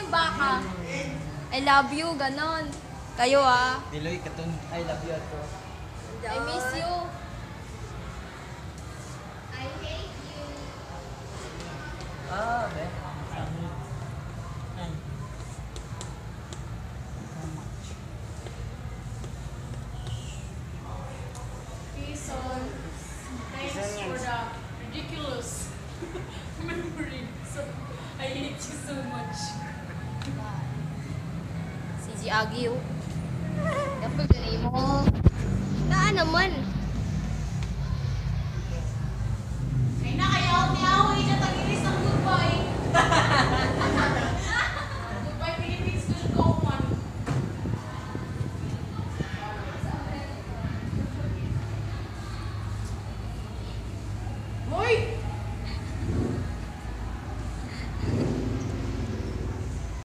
yung baka. I love you, ganon. Kayo ah. Niloy katun. I love you ato. I miss you. I hate you. Ah, be. Peace on. Thanks for the ridiculous memory. So, I hate you so much. Si G Agio. Dapat ganun mo. Daan naman.